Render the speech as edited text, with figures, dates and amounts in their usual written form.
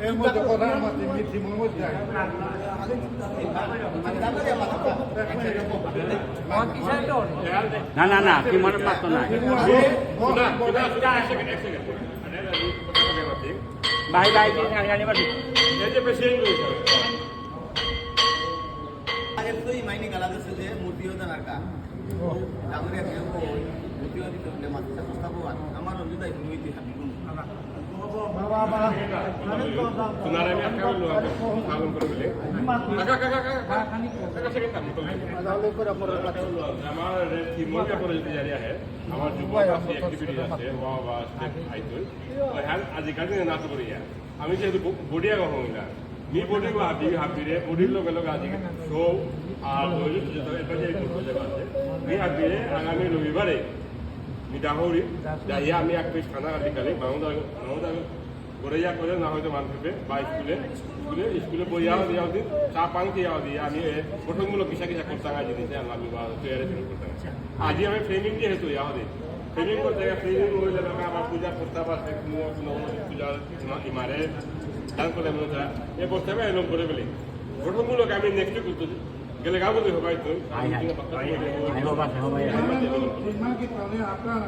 এর মধ্যে কথা আমাদের মিটিংয়ের মধ্যে না না না কি মনে পারতো না ভাই ভাই গাড়ি বাড়ি মাইনি গালা দিচ্ছে যে মূর্তিও জানার কা ডাঙরিয়া কেউ মূর্তিও দিতে হলে মাথা প্রস্তাবন আমার অঞ্জুদাই হইতে হাবি কোন Tunaranya akan lu kalung berbeli. Kakak sekitar betul. আমার টিমটা করে যদি জারিয়া है আমার যুব আছে অ্যাক্টিভিটি আছে ওয়া ওয়া স্টেপ আইতো ওই হাল আজিকালি না তো করিয়া আমি যেহেতু বডিয়া কখনো না নি বডি কো হাবি রে বডির লগে লগে আজি শো আর ওই যে এটা যে করতে যাবে আছে নি হাবি রে আগামী রবিবারে নি দাহরি যাইয়া আমি এক পিস খানা কালি বাউন্ডা করে যা করে না হয়তো মানবে বা স্কুলে বইয়াও দিয়া দিন চা পানি দিয়াও দিয়ে আমি গঠনমূলক কিসা কিসা করতাম আজ জিনিসে আমি বা তৈরি করতাম আজি আমি ফ্রেমিং দিয়ে হেতু ইয়া হবে ফ্রেমিং করতে ফ্রেমিং হইলে আমার পূজা প্রস্তাব আছে পূজার ইমারে দান করে মনে এ প্রস্তাবে এরকম করে বলি গঠনমূলক আমি নেক্সট করতে গেলে গাবো হবাই তো আই বাবা আপনারা